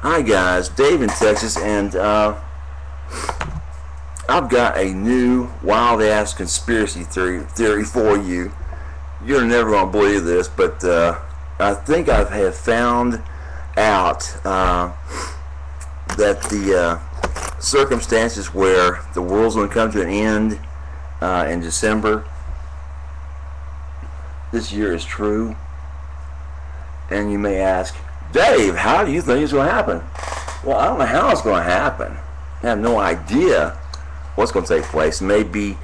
Hi guys, Dave in Texas, and I've got a new wild-ass conspiracy theory for you. You're never going to believe this, but I think I have found out that the circumstances where the world's going to come to an end in December this year is true. And you may ask, Dave, how do you think it's going to happen? Well, I don't know how it's going to happen. I have no idea what's going to take place. Maybe,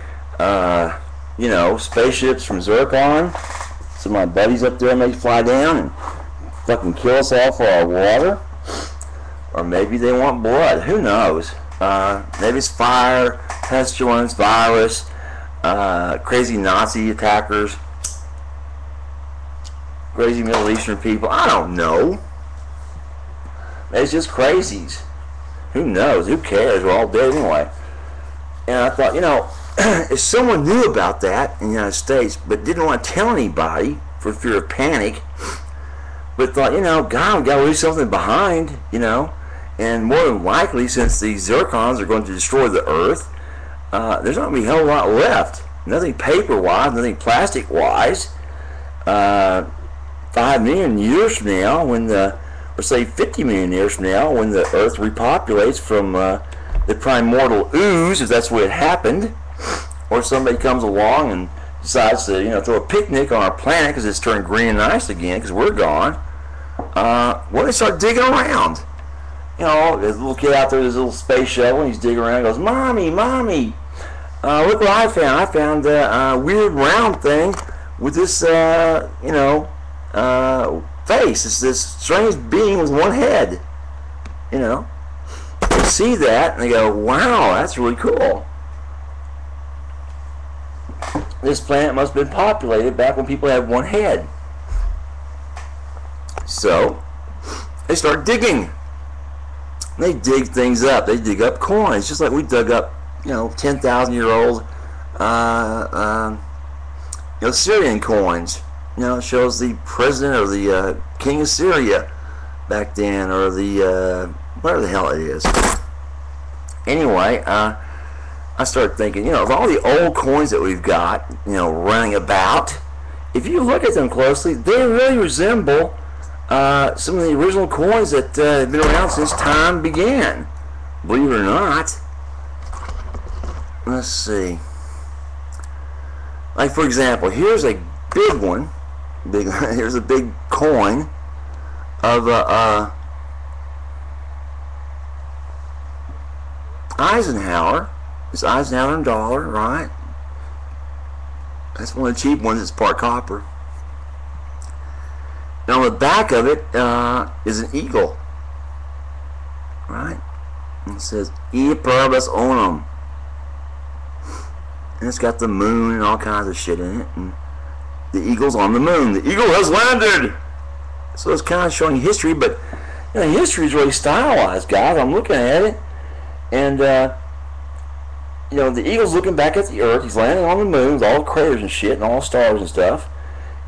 spaceships from Zircon. Some of my buddies up there may fly down and fucking kill us all for our water. Or maybe they want blood. Who knows? Maybe it's fire, pestilence, virus, crazy Nazi attackers, crazy Middle Eastern people. I don't know. It's just crazies. Who knows? Who cares? We're all dead anyway. And I thought, if someone knew about that in the United States but didn't want to tell anybody for fear of panic, but thought, God, we got to leave something behind, and more than likely, since these zircons are going to destroy the earth, there's not going to be a hell of a lot left. Nothing paper-wise, nothing plastic-wise. 5 million years from now, or say 50 million years from now, when the earth repopulates from the primordial ooze, if that's what had happened, or somebody comes along and decides to throw a picnic on our planet because it's turned green and nice again because we're gone, we're going to start digging around. There's a little kid out there, this little space shuttle, and he's digging around and goes, Mommy, look what I found. I found a weird round thing with this, face. It's this strange being with one head. They see that and they go, wow, that's really cool. This planet must have been populated back when people had one head. So they start digging. They dig things up. They dig up coins, just like we dug up 10,000-year-old Syrian coins. It shows the president or the king of Syria back then, or the whatever the hell it is. Anyway, I started thinking, of all the old coins that we've got, running about, if you look at them closely, they really resemble some of the original coins that have been around since time began. Believe it or not. Let's see. Like, for example, here's a big one. Here's a big coin of Eisenhower. It's Eisenhower dollar, right? That's one of the cheap ones. It's part copper. And on the back of it is an eagle, right? And it says "E pluribus unum," and it's got the moon and all kinds of shit in it. And the eagle's on the moon. The eagle has landed. So it's kind of showing history, but history is really stylized, guys. I'm looking at it, and the eagle's looking back at the earth. He's landing on the moon with all the craters and shit and all the stars and stuff.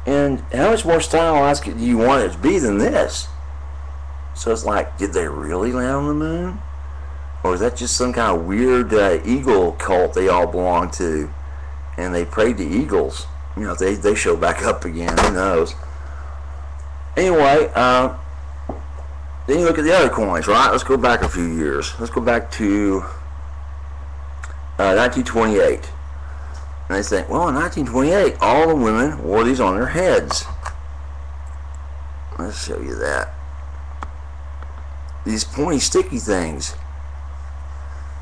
And how much more stylized do you want it to be than this? So it's like, did they really land on the moon? Or is that just some kind of weird eagle cult they all belong to? And they prayed to eagles. If they show back up again, who knows? Anyway, then you look at the other coins, right? Let's go back a few years. Let's go back to 1928. And they think, well, in 1928, all the women wore these on their heads. Let's show you that. These pointy, sticky things.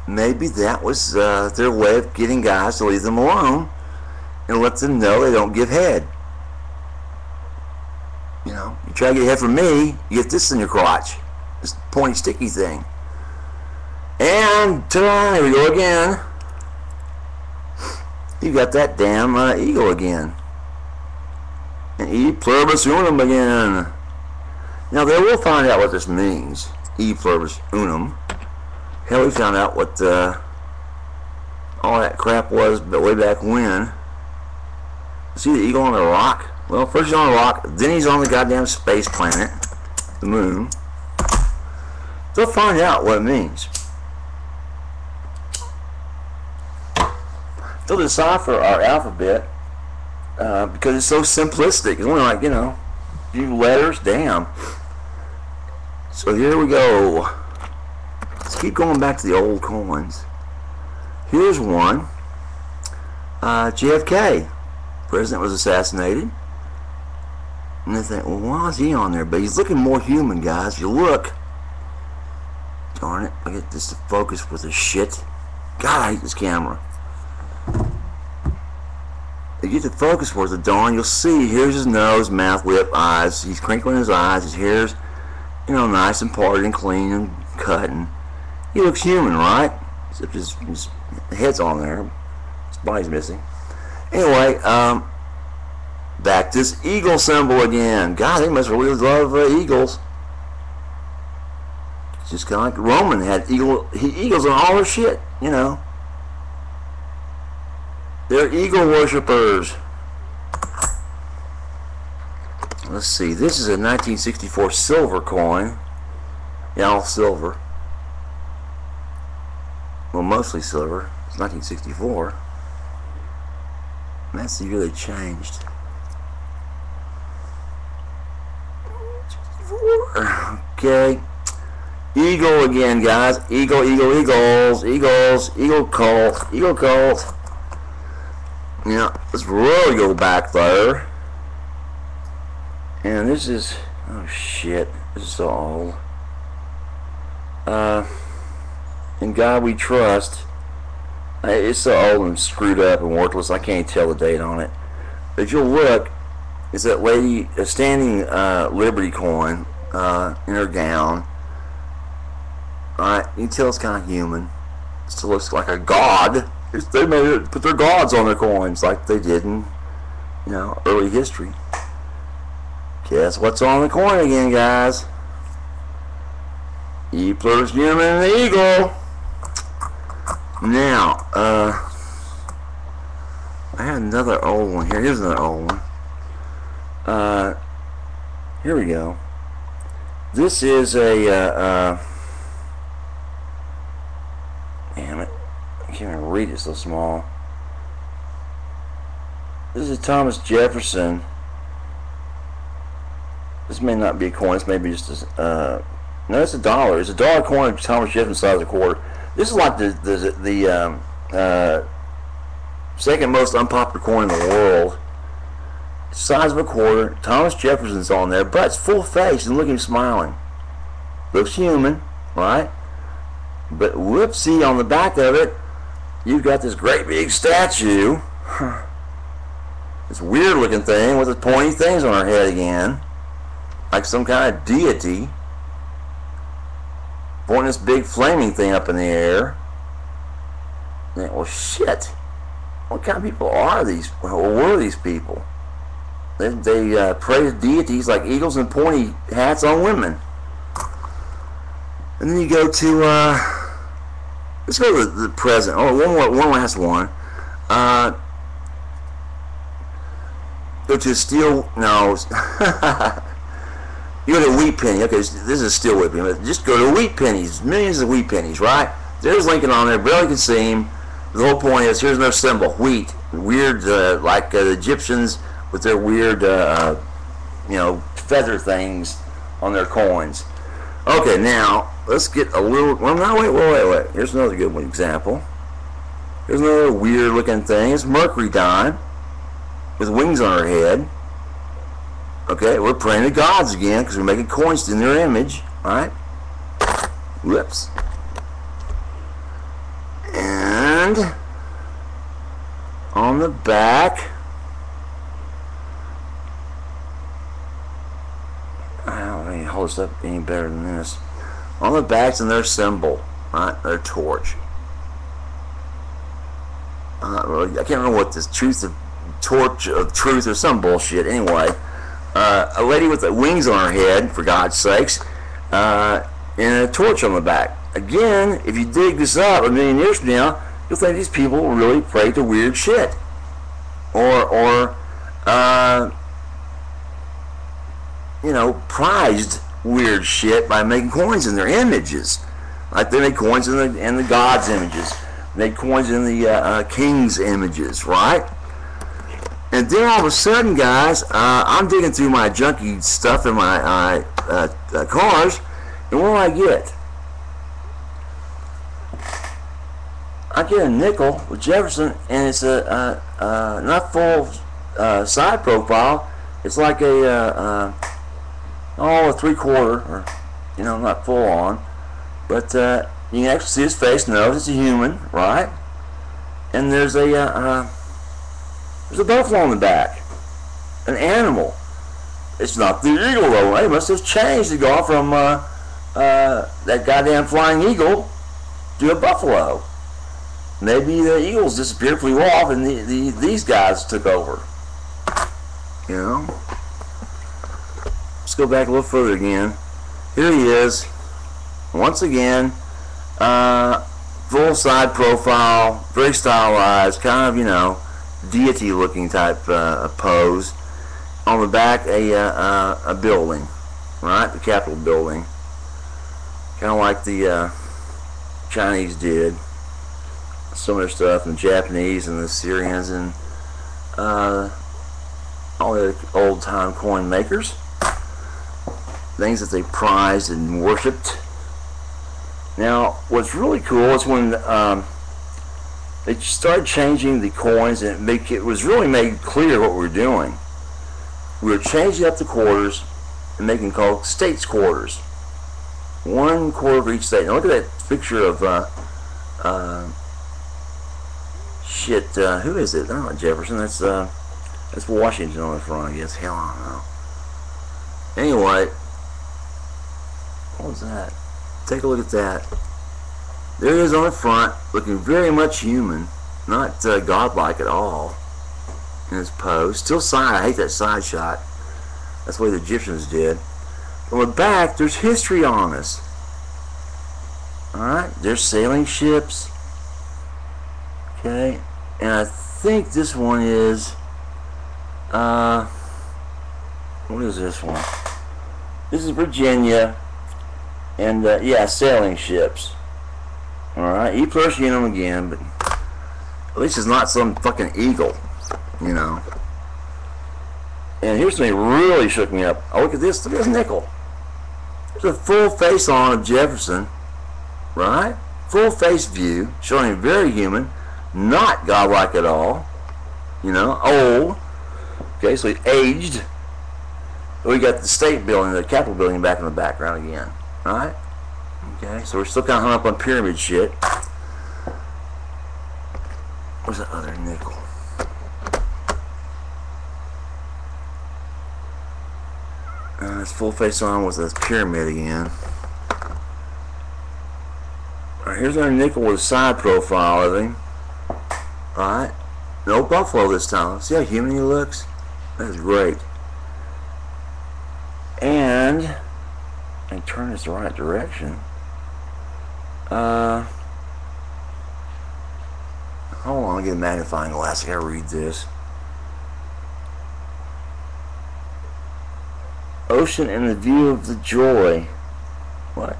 Maybe that was their way of getting guys to leave them alone and let them know they don't give head. You try to get head from me, you get this in your crotch. This pointy, sticky thing. And ta-da, here we go again. You got that damn eagle again. And E pluribus unum again. Now, they will find out what this means. E pluribus unum. Hell, we found out what all that crap was, but way back when. See the eagle on the rock? Well, first he's on the rock, then he's on the goddamn space planet, the moon. They'll find out what it means. They'll decipher our alphabet because it's so simplistic. It's only like, a few letters. Damn. So here we go. Let's keep going back to the old coins. Here's one. JFK. President was assassinated. And they think, well, why is he on there? But he's looking more human, guys. You look. Darn it. I get this to focus with this shit. God, I hate this camera. You get to focus for the darn, you'll see. Here's his nose, mouth, lip, eyes. He's crinkling his eyes. His hair's, nice and parted and clean and cut. And he looks human, right? Except his head's on there. His body's missing. Anyway, back to this eagle symbol again. God, they must really love eagles. It's just kind of like Roman had eagles on all their shit, They're eagle worshippers. Let's see. This is a 1964 silver coin. Yeah, all silver. Well, mostly silver. It's 1964. And that's the year they changed. Okay. Eagle again, guys. Eagles. Eagle cult. Let's really go back there. And this is, oh shit, this is so old. In God We Trust. It's so old and screwed up and worthless, I can't tell the date on it. But if you'll look, it's that lady, a standing Liberty coin in her gown. Alright, you can tell it's kind of human. It still looks like a god. They made it, put their gods on their coins like they did in, early history. Guess what's on the coin again, guys? E plus human and the eagle. Now, I had another old one here. Here's another old one. Here we go. This is a, damn it. I can't even read it, so small. This is Thomas Jefferson. This may not be a coin. This may be just a, no, it's a dollar. It's a dollar coin of Thomas Jefferson size of a quarter. This is like the second most unpopular coin in the world. Size of a quarter. Thomas Jefferson's on there, but it's full face and look at him smiling. Looks human, right? But whoopsie, on the back of it, you've got this great big statue. This weird looking thing with the pointy things on her head again. Like some kind of deity. Pointing this big flaming thing up in the air. And, well, shit. What kind of people are these? Or were these people? They praise deities like eagles and pointy hats on women. And then you go to, let's go to the present. Oh, one last one. Go to steel, no. You go to wheat penny. Okay, this is a steel wheat penny. Just go to wheat pennies. Millions of wheat pennies, right? There's Lincoln on there. Barely can see him. The whole point is, here's no symbol. Wheat. Weird, like the Egyptians with their weird, feather things on their coins. Okay, now, let's get a little, well, no, wait. Here's another good one example. Here's another weird looking thing. It's Mercury dime with wings on her head. Okay, we're praying to gods again because we're making coins in their image. Alright? Whoops. And on the back, I don't think it holds up any better than this. On the back's in their symbol, right? Their torch. I can't remember what this torch of truth or some bullshit. Anyway. A lady with the wings on her head, for God's sakes, and a torch on the back. Again, if you dig this up a million years from now, you'll think these people really pray to weird shit. Or prized weird shit by making coins in their images. Like they made coins in the gods' images. They made coins in the kings' images, right? And then all of a sudden, guys, I'm digging through my junky stuff in my cars, and what do I get? I get a nickel with Jefferson, and it's a not full side profile. It's like a 3/4, or not full on, but you can actually see his face, nose. It's a human, right? And there's a buffalo on the back, an animal. It's not the eagle though. They must have changed to go from that goddamn flying eagle to a buffalo. Maybe the eagles disappeared, flew off, and these guys took over. Let's go back a little further again. Here he is, once again, full side profile, very stylized, kind of deity-looking type pose. On the back, a building, right? The Capitol building, kind of like the Chinese did. Some of their stuff, and the Japanese and the Syrians and all the old-time coin makers, things that they prized and worshipped. Now, what's really cool is when they started changing the coins, and it was really made clear what we were doing. We were changing up the quarters and making called states quarters. 1 quarter for each state. Now look at that picture of who is it? That's not Jefferson. That's Washington on the front, I guess. Hell, I don't know. Anyway, what was that? Take a look at that. There he is on the front, looking very much human, not godlike at all in his pose. Still side. I hate that side shot. That's the way the Egyptians did. On the back, there's history on us. All right, there's sailing ships. Okay, and I think this one is, what is this one? This is Virginia, and yeah, sailing ships. Alright, E plus unum again, but at least it's not some fucking eagle, And here's something that really shook me up. Oh, look at this nickel. There's a full face on of Jefferson, right? Full face view, showing him very human. Not godlike at all, old. Okay, so he's aged. We got the state building, the Capitol building back in the background again, right? Okay, so we're still kind of hung up on pyramid shit. Where's that other nickel? It's full face on with this pyramid again. Alright, here's our nickel with a side profile of him. Alright, no buffalo this time. See how human he looks? That's great. And turn this the right direction. Hold on, I'll get a magnifying glass. I gotta read this. Ocean and the view of the joy. What?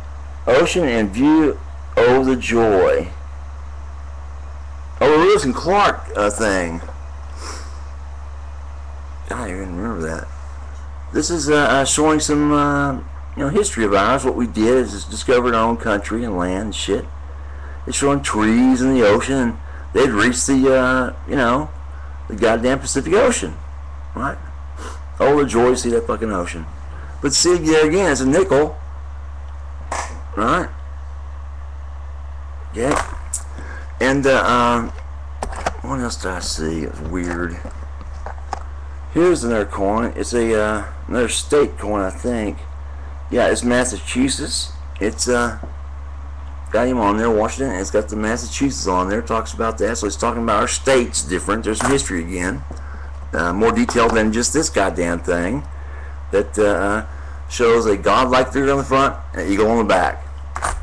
Ocean and view of the joy. Oh, the Lewis and Clark thing. I don't even remember that. This is showing some, history of ours. What we did is just discovered our own country and land and shit. It's showing trees in the ocean, and they'd reached the, the goddamn Pacific Ocean, right? Oh, the joy to see that fucking ocean. But see, there again, it's a nickel, right? Yeah. And, what else did I see? It was weird. Here's another coin. It's a another state coin, I think. Yeah, it's Massachusetts. It's got him on there, Washington. And it's got the Massachusetts on there. It talks about that. So it's talking about our states different. There's some history again, more detailed than just this goddamn thing. That shows a godlike figure on the front and an eagle on the back.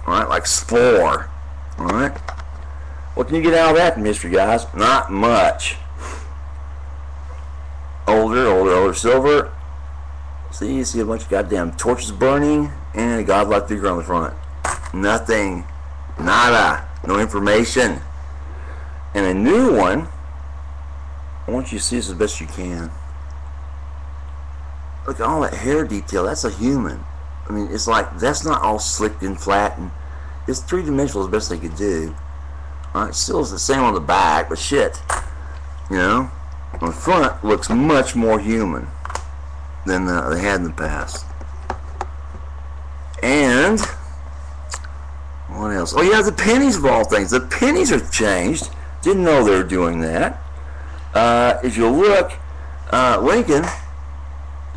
All right, like Spore. All right. What can you get out of that from history, guys? Not much. Older silver. See, you see a bunch of goddamn torches burning and a godlike figure on the front. Nothing. Nada. No information. And a new one, I want you to see this as best you can. Look at all that hair detail. That's a human. I mean, it's like, that's not all slicked and flat, and it's three-dimensional as best they could do. Alright, still is the same on the back, but shit. You know? On the front, looks much more human than they had in the past. And what else? Oh yeah, the pennies of all things. The pennies are changed. Didn't know they were doing that. If you look, Lincoln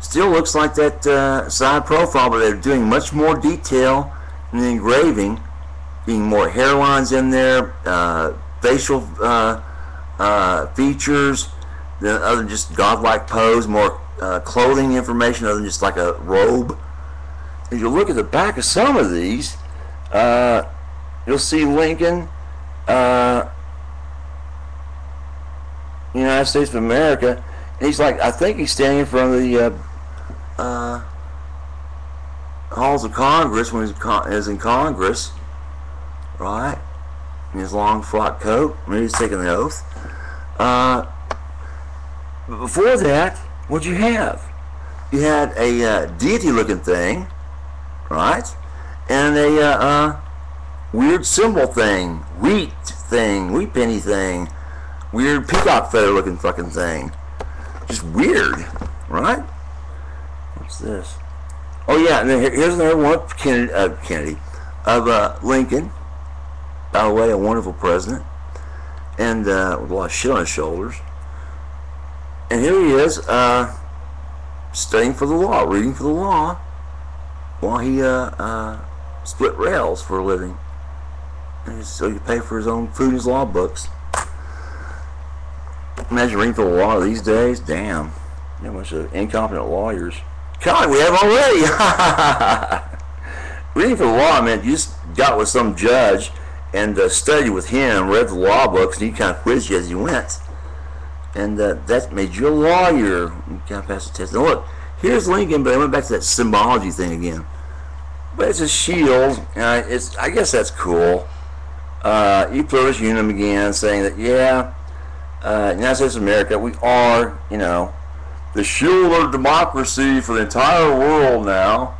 still looks like that side profile, but they're doing much more detail in the engraving, being more hairlines in there, facial features, other than just godlike pose, more clothing information other than just like a robe. If you look at the back of some of these, you'll see Lincoln, United States of America, and he's like, I think he's standing in front of the halls of Congress when he's in Congress, right? In his long frock coat. Maybe he's taking the oath. But before that, what'd you have? You had a deity-looking thing, right? And a weird symbol thing, wheat penny thing, weird peacock feather-looking fucking thing. Just weird, right? What's this? Oh yeah, and then here's another one of Kennedy, of Lincoln. By the way, a wonderful president, and with a lot of shit on his shoulders. And here he is, studying for the law, reading for the law, while he split rails for a living. And so he pay for his own food and his law books. Imagine reading for the law these days. Damn, you know, a bunch of incompetent lawyers. God, we have already. Reading for the law meant you just got with some judge and studied with him, read the law books, and he kind of quizzed you as you went. And that made you a lawyer. You kind of passed the test. Now look, here's Lincoln, but I went back to that symbology thing again. But it's a shield. I guess that's cool. You Pluribus Unum again, saying that, yeah, United States of America, we are, you know, the shield of democracy for the entire world now.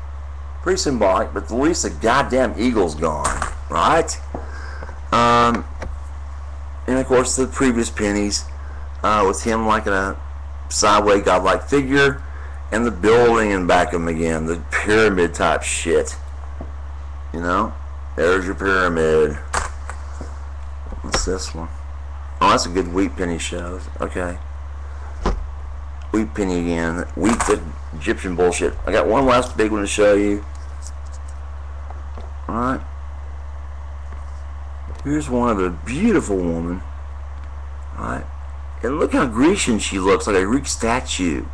Pretty symbolic, but at least the goddamn eagle's gone, right? And of course the previous pennies, with him like a sideways godlike figure, and the building in back of him again, the pyramid type shit. You know, there's your pyramid. What's this one? Oh, that's a good wheat penny show. Okay. Wheat penny again. Wheat, the Egyptian bullshit. I got one last big one to show you. Alright. Here's one of a beautiful woman. Alright. And look how Grecian she looks, like a Greek statue.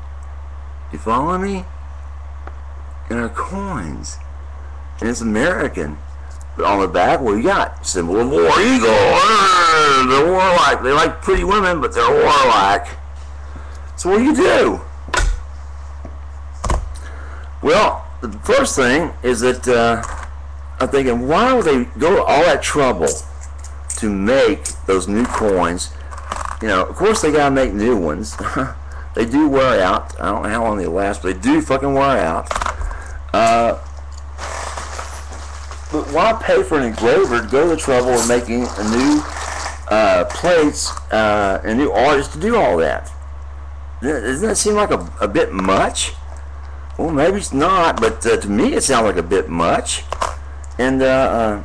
You follow me? And her coins. And it's American. But on the back, what do you got? Symbol of war. Eagle. They're warlike. They like pretty women, but they're warlike. So what do? Well, the first thing is that I'm thinking, why would they go to all that trouble to make those new coins? You know, of course they gotta make new ones. They do wear out. I don't know how long they last, but they do fucking wear out. But why pay for an engraver to go to the trouble of making a new plates and a new artist to do all that? Doesn't that seem like a bit much? Well, maybe it's not, but to me it sounds like a bit much. And I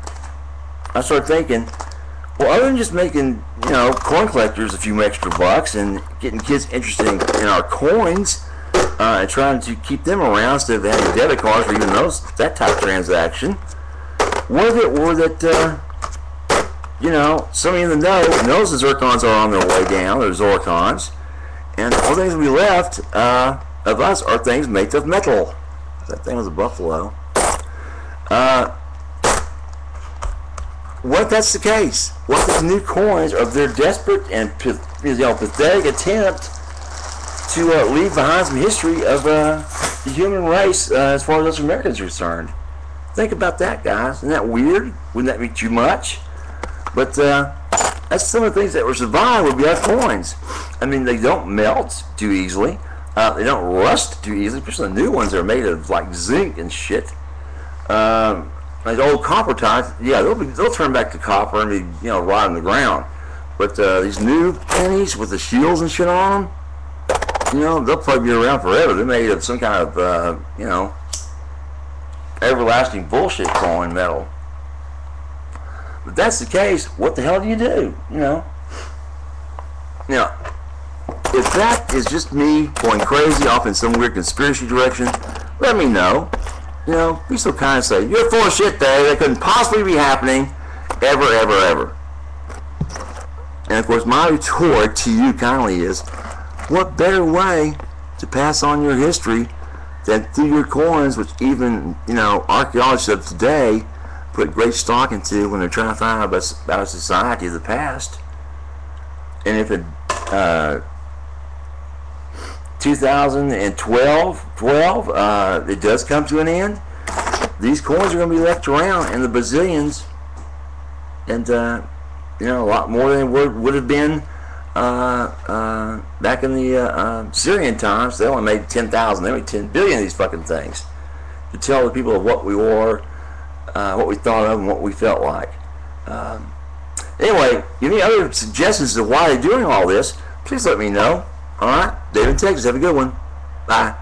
started thinking, well, other than just making, you know, coin collectors a few extra bucks and getting kids interested in our coins and trying to keep them around instead of having debit cards or even that type of transaction, what if it were that, you know, somebody in the know knows the zircons are on their way down, they're zorcons, and all things we left of us are things made of metal. That thing was a buffalo. What if that's the case? What if the new coins are their desperate and pathetic attempt to leave behind some history of the human race as far as us Americans are concerned. Think about that, guys. Isn't that weird? Wouldn't that be too much? But that's some of the things that were survived would be our coins. I mean, they don't melt too easily. They don't rust too easily, especially the new ones that are made of like zinc and shit. Like old copper types, yeah, they'll turn back to copper and be, rot in the ground. But these new pennies with the shields and shit on them, they'll probably be around forever. They're made of some kind of, everlasting bullshit coin metal. If that's the case, what the hell do you do? Now, if that is just me going crazy off in some weird conspiracy direction, let me know. Be so kind and say, you're full of shit there. That couldn't possibly be happening ever, ever, ever. And of course, my retort to you kindly is, what better way to pass on your history than through your coins, which even, archaeologists of today put great stock into when they're trying to find out about a society of the past. And if it 2012 it does come to an end, these coins are going to be left around in the bazillions, and a lot more than would have been back in the Syrian times. They only made 10,000. They made 10 billion of these fucking things to tell the people of what we were, what we thought of, and what we felt like. Anyway, any other suggestions of why they're doing all this, please let me know. Alright, David, Texas, have a good one. Bye.